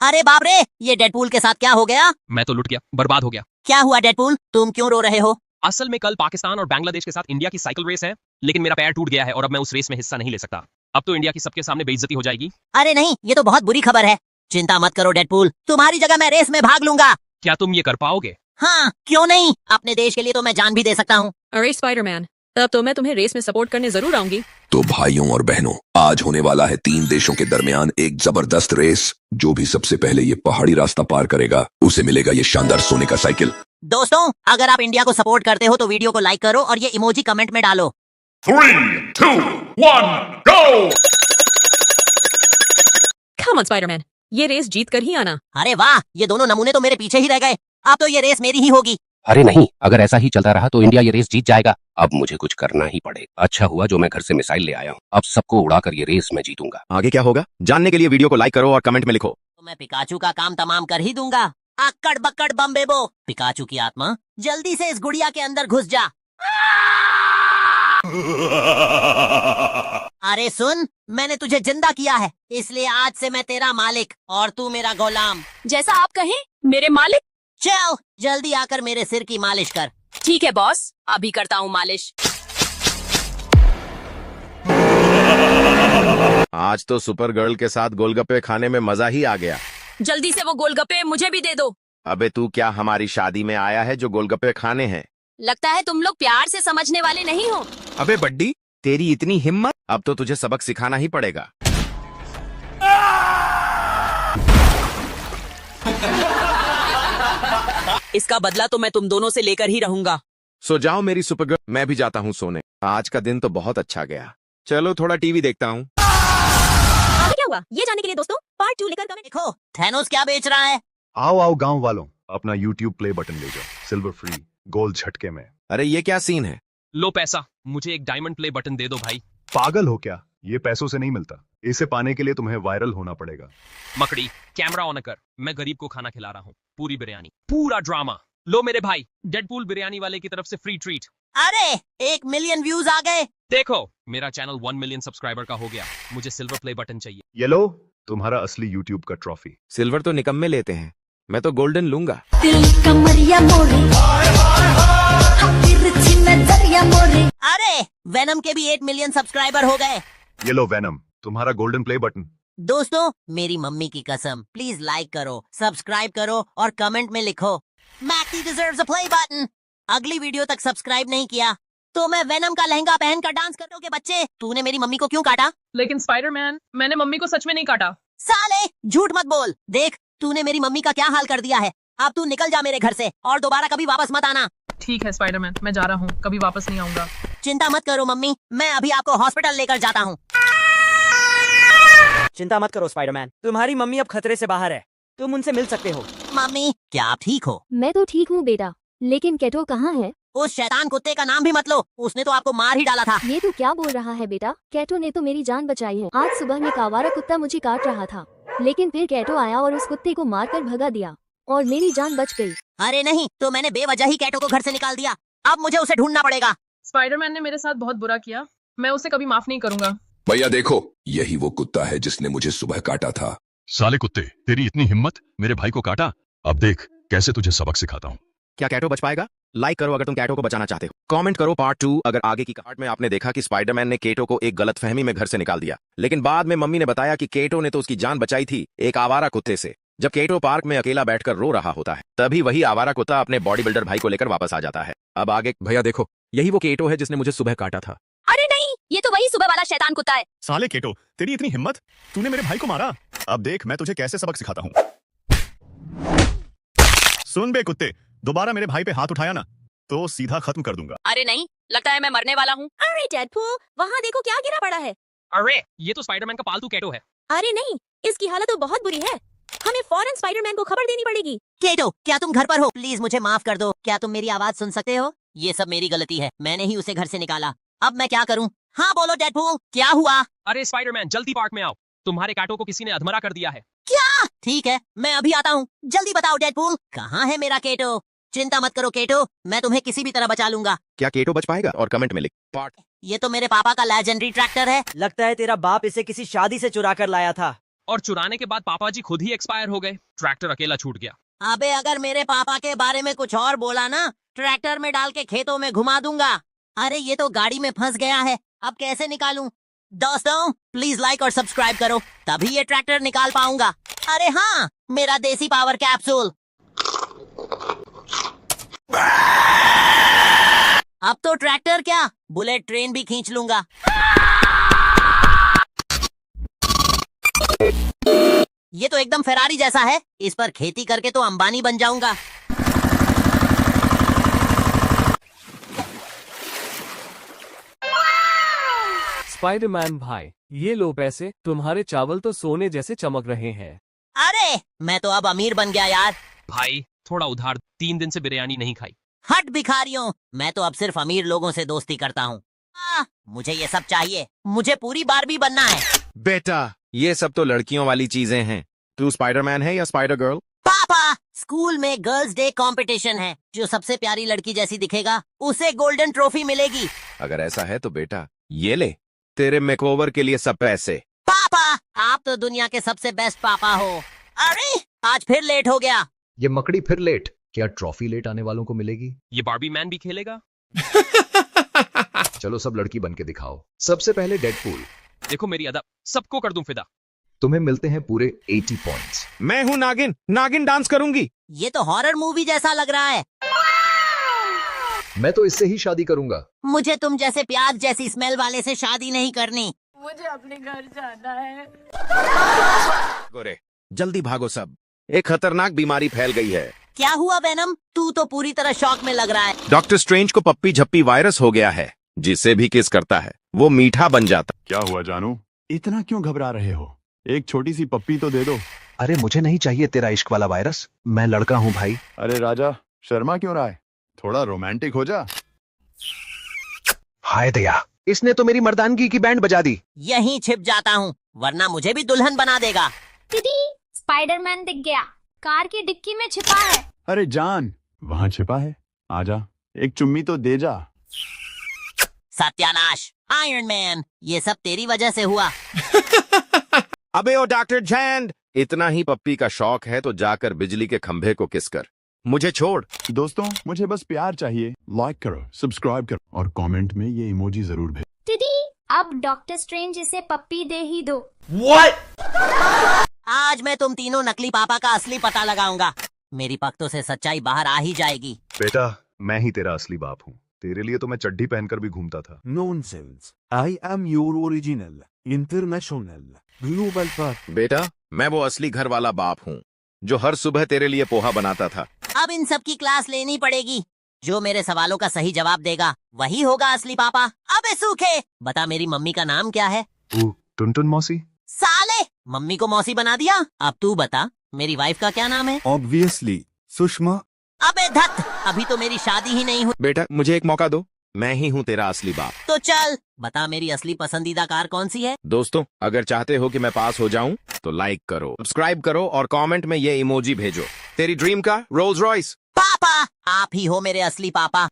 अरे बाप रे, ये डेडपूल के साथ क्या हो गया? मैं तो लुट गया, बर्बाद हो गया। क्या हुआ डेडपूल, तुम क्यों रो रहे हो? असल में कल पाकिस्तान और बांग्लादेश के साथ इंडिया की साइकिल रेस है, लेकिन मेरा पैर टूट गया है और अब मैं उस रेस में हिस्सा नहीं ले सकता। अब तो इंडिया की सबके सामने बेइज्जती हो जाएगी। अरे नहीं, ये तो बहुत बुरी खबर है। चिंता मत करो डेडपूल, तुम्हारी जगह मैं रेस में भाग लूंगा। क्या तुम ये कर पाओगे? हाँ, क्यों नहीं, अपने देश के लिए तो मैं जान भी दे सकता हूँ। अरे स्पाइडरमैन, तब तो मैं तुम्हें रेस में सपोर्ट करने जरूर आऊंगी। तो भाइयों और बहनों, आज होने वाला है 3 देशों के दरमियान एक जबरदस्त रेस। जो भी सबसे पहले ये पहाड़ी रास्ता पार करेगा उसे मिलेगा ये शानदार सोने का साइकिल। दोस्तों, अगर आप इंडिया को सपोर्ट करते हो तो वीडियो को लाइक करो और ये इमोजी कमेंट में डालो। 3, 2, 1, go! कम ऑन स्पाइडरमैन, ये रेस जीत कर ही आना। अरे वाह, ये दोनों नमूने तो मेरे पीछे ही रह गए। अब तो ये रेस मेरी ही होगी। अरे नहीं, अगर ऐसा ही चलता रहा तो इंडिया ये रेस जीत जाएगा। अब मुझे कुछ करना ही पड़ेगा। अच्छा हुआ जो मैं घर से मिसाइल ले आया हूँ। अब सबको उड़ाकर ये रेस में जीतूंगा। आगे क्या होगा जानने के लिए वीडियो को लाइक करो और कमेंट में लिखो। तो मैं पिकाचू का काम तमाम कर ही दूंगा। अक्कड़ बक्कड़ बम बेबो, पिकाचू की आत्मा जल्दी से इस गुड़िया के अंदर घुस जा। अरे सुन, मैंने तुझे जिंदा किया है, इसलिए आज से मैं तेरा मालिक और तू मेरा गुलाम। जैसा आप कहें मेरे मालिक। चल जल्दी आकर मेरे सिर की मालिश कर। ठीक है बॉस, अभी करता हूँ मालिश। आज तो सुपर गर्ल के साथ गोलगप्पे खाने में मजा ही आ गया। जल्दी से वो गोलगप्पे मुझे भी दे दो। अबे तू क्या हमारी शादी में आया है जो गोलगप्पे खाने हैं? लगता है तुम लोग प्यार से समझने वाले नहीं हो। अबे बड्डी, तेरी इतनी हिम्मत, अब तो तुझे सबक सिखाना ही पड़ेगा। इसका बदला तो मैं तुम दोनों से लेकर ही रहूंगा। सो जाओ मेरी सुपर गर्ल, मैं भी जाता हूँ सोने। आज का दिन तो बहुत अच्छा गया। चलो थोड़ा टीवी देखता हूँ। आगे क्या हुआ ये जानने के लिए दोस्तों पार्ट 2 लेकर कमेंट। देखो थैनोस क्या बेच रहा है। आओ आओ गांव वालों, अपना YouTube प्ले बटन ले जाओ, सिल्वर फ्री, गोल्ड झटके में। अरे ये क्या सीन है? लो पैसा, मुझे एक डायमंड प्ले बटन दे दो भाई। पागल हो क्या? ये पैसों से नहीं मिलता। इसे पाने के लिए तुम्हें वायरल होना पड़ेगा। मकड़ी, कैमरा ऑन कर, मैं गरीब को खाना खिला रहा हूँ। पूरी बिरयानी, पूरा ड्रामा। लो मेरे भाई, डेडपूल बिरयानी वाले की तरफ से फ्री ट्रीट। अरे 1 मिलियन व्यूज आ गए। देखो मेरा चैनल 1 मिलियन सब्सक्राइबर का हो गया। मुझे सिल्वर प्ले बटन चाहिए। ये लो तुम्हारा असली YouTube का ट्रॉफी। सिल्वर तो निकम्मे लेते हैं, मैं तो गोल्डन लूंगा। अरे वेनम के भी 8 मिलियन सब्सक्राइबर हो गए। ये लो वेनम, तुम्हारा गोल्डन प्ले बटन। दोस्तों, मेरी मम्मी की कसम, प्लीज लाइक करो, सब्सक्राइब करो और कमेंट में लिखो maxi deserves a play button. अगली वीडियो तक सब्सक्राइब नहीं किया तो मैं वेनम का लहंगा पहनकर डांस करोगे। बच्चे, तूने मेरी मम्मी को क्यों काटा? लेकिन स्पाइडरमैन, मैंने मम्मी को सच में नहीं काटा। साले झूठ मत बोल। देख तूने मेरी मम्मी का क्या हाल कर दिया है। अब तू निकल जा मेरे घर से और दोबारा कभी वापस मत आना। ठीक है स्पाइडरमैन, मैं जा रहा हूँ, कभी वापस नहीं आऊंगा। चिंता मत करो मम्मी, मैं अभी आपको हॉस्पिटल लेकर जाता हूँ। चिंता मत करो स्पाइडरमैन, तुम्हारी मम्मी अब खतरे से बाहर है, तुम उनसे मिल सकते हो। मम्मी, क्या आप ठीक हो? मैं तो ठीक हूँ बेटा, लेकिन कैटो कहाँ है? उस शैतान कुत्ते का नाम भी मत लो, उसने तो आपको मार ही डाला था। ये तो क्या बोल रहा है बेटा? कैटो ने तो मेरी जान बचाई है। आज सुबह में कावारा कुत्ता मुझे काट रहा था, लेकिन फिर कैटो आया और उस कुत्ते को मारकर भगा दिया और मेरी जान बच गई। अरे नहीं, तो मैंने बेवजह ही कैटो को घर से निकाल दिया। अब मुझे उसे ढूंढना पड़ेगा। स्पाइडरमैन ने मेरे साथ बहुत बुरा किया, मैं उसे कभी माफ नहीं करूंगा। भैया देखो, यही वो कुत्ता है जिसने मुझे सुबह काटा था। साले कुत्ते, तेरी इतनी हिम्मत, मेरे भाई को काटा। अब देख कैसे तुझे सबक सिखाता हूँ। क्या कैटो बच पाएगा? लाइक करो अगर तुम कैटो को बचाना चाहते हो। कमेंट करो पार्ट 2 अगर आगे की पार्ट में आपने देखा कि स्पाइडरमैन ने केटो को एक गलतफहमी में घर से निकाल दिया, लेकिन बाद में मम्मी ने बताया कि केटो ने तो उसकी जान बचाई थी एक आवारा कुत्ते से। जब केटो पार्क में अकेला बैठकर रो रहा होता है, तभी वही आवारा कुत्ता अपने बॉडी बिल्डर भाई को लेकर वापस आ जाता है। अब आगे भैया देखो, यही वो केटो है जिसने मुझे सुबह काटा था। अरे नहीं, ये तो वही सुबह वाला शैतान कुत्ता है। साले केटो, तेरी इतनी हिम्मत, तूने मेरे भाई को मारा। अब देख मैं तुझे कैसे सबक सिखाता हूँ। सुन बे कुत्ते, दोबारा मेरे भाई पे हाथ उठाया ना तो सीधा खत्म कर दूंगा। अरे नहीं, लगता है मैं मरने वाला हूँ। अरे डेडपूल, वहाँ देखो क्या गिरा पड़ा है। अरे ये तो स्पाइडरमैन का पालतू कैटो है। अरे नहीं, इसकी हालत तो बहुत बुरी है, हमें फौरन स्पाइडरमैन को खबर देनी पड़ेगी। केटो, क्या तुम घर पर हो? प्लीज मुझे माफ कर दो। क्या तुम मेरी आवाज सुन सकते हो? ये सब मेरी गलती है, मैंने ही उसे घर से निकाला। अब मैं क्या करूँ? हाँ बोलो डेडपूल, क्या हुआ? अरे स्पाइडरमैन, जल्दी पार्क में आओ, तुम्हारे कैटो को किसी ने अधमरा कर दिया है। क्या? ठीक है, मैं अभी आता हूँ। जल्दी बताओ डेडपूल, कहाँ है मेरा केटो? चिंता मत करो केटो, मैं तुम्हें किसी भी तरह बचा लूंगा। क्या केटो बच पाएगा? और कमेंट में लिख पार्ट। ये तो मेरे पापा का लेजेंडरी ट्रैक्टर है। लगता है तेरा बाप इसे किसी शादी से चुरा कर लाया था। और चुराने के बाद पापा जी खुद ही एक्सपायर हो गए। ट्रैक्टर अकेला छूट गया। अबे अगर मेरे पापा के बारे में कुछ और बोला ना, ट्रैक्टर में डाल के खेतों में घुमा दूंगा। अरे ये तो गाड़ी में फंस गया है, अब कैसे निकालूं? दोस्तों प्लीज लाइक और सब्सक्राइब करो, तभी ये ट्रैक्टर निकाल पाऊंगा। अरे हाँ, मेरा देसी पावर कैप्सूल। अब तो ट्रैक्टर क्या, बुलेट ट्रेन भी खींच लूंगा। ये तो एकदम फेरारी जैसा है, इस पर खेती करके तो अंबानी बन जाऊंगा। स्पाइडरमैन भाई, ये लो पैसे, तुम्हारे चावल तो सोने जैसे चमक रहे हैं। अरे मैं तो अब अमीर बन गया यार। भाई थोड़ा उधार, 3 दिन से बिरयानी नहीं खाई। हट भिखारियों, मैं तो अब सिर्फ अमीर लोगों से दोस्ती करता हूँ। मुझे ये सब चाहिए, मुझे पूरी बारबी बनना है। बेटा ये सब तो लड़कियों वाली चीजें हैं। तू स्पाइडरमैन है या स्पाइडर गर्ल? पापा स्कूल में गर्ल्स डे कंपटीशन है, जो सबसे प्यारी लड़की जैसी दिखेगा उसे गोल्डन ट्रॉफी मिलेगी। अगर ऐसा है तो बेटा ये ले, तेरे मेकओवर के लिए सब पैसे। पापा आप तो दुनिया के सबसे बेस्ट पापा हो। अरे आज फिर लेट हो गया। ये मकड़ी फिर लेट, क्या ट्रॉफी लेट आने वालों को मिलेगी? ये बार्बी मैन भी खेलेगा? चलो सब लड़की बन के दिखाओ। सबसे पहले डेडपूल। देखो मेरी अदा, सबको कर दूं फिदा। तुम्हें मिलते हैं पूरे 80 पॉइंट्स। मैं हूँ नागिन, नागिन डांस करूंगी। ये तो हॉरर मूवी जैसा लग रहा है। मैं तो इससे ही शादी करूंगा। मुझे तुम जैसे प्याज जैसी स्मेल वाले से शादी नहीं करनी। मुझे अपने घर जाना है। गोरे जल्दी भागो सब, एक खतरनाक बीमारी फैल गई है। क्या हुआ वेनम, तू तो पूरी तरह शॉक में लग रहा है। डॉक्टर स्ट्रेंज को पप्पी झप्पी वायरस हो गया है, जिससे भी किस करता है वो मीठा बन जाता। क्या हुआ जानू, इतना क्यों घबरा रहे हो? एक छोटी सी पप्पी तो दे दो। अरे मुझे नहीं चाहिए तेरा इश्क वाला वायरस, मैं लड़का हूँ भाई। अरे राजा शर्मा क्यों रहा है, थोड़ा रोमांटिक हो जा। हाय दया, इसने तो मेरी मर्दानगी की बैंड बजा दी। यहीं छिप जाता हूँ, वरना मुझे भी दुल्हन बना देगा। दीदी स्पाइडरमैन दिख गया, कार की डिक्की में छिपा है। अरे जान वहाँ छिपा है, आजा एक चुम्मी तो दे जा। सत्यानाश, आयरन मैन, ये सब तेरी वजह से हुआ। अबे ओ डॉक्टर जैंड, इतना ही पप्पी का शौक है तो जाकर बिजली के खंभे को किस कर, मुझे छोड़। दोस्तों मुझे बस प्यार चाहिए, लाइक करो, सब्सक्राइब करो और कमेंट में ये इमोजी जरूर भेजो। दीदी अब डॉक्टर स्ट्रेंज इसे पप्पी दे ही दो। आज मैं तुम तीनों नकली पापा का असली पता लगाऊंगा। मेरी पख्तों से सच्चाई बाहर आ ही जाएगी। बेटा मैं ही तेरा असली बाप हूँ, तेरे लिए तो मैं चड्डी पहनकर भी घूमता था। Nonsense. I am your original, international, global part. बेटा मैं वो असली घर वाला बाप हूँ जो हर सुबह तेरे लिए पोहा बनाता था। अब इन सब की क्लास लेनी पड़ेगी। जो मेरे सवालों का सही जवाब देगा वही होगा असली पापा। अबे सूखे, बता मेरी मम्मी का नाम क्या है? टुनटुन मौसी। साले, मम्मी को मौसी बना दिया। अब तू बता मेरी वाइफ का क्या नाम है? Obviously, सुषमा। अबे धत, अभी तो मेरी शादी ही नहीं हुई। बेटा मुझे एक मौका दो, मैं ही हूँ तेरा असली बाप। तो चल बता मेरी असली पसंदीदा कार कौन सी है? दोस्तों अगर चाहते हो कि मैं पास हो जाऊं तो लाइक करो, सब्सक्राइब करो और कमेंट में ये इमोजी भेजो। तेरी ड्रीम का रोल्स रॉयस। पापा आप ही हो मेरे असली पापा।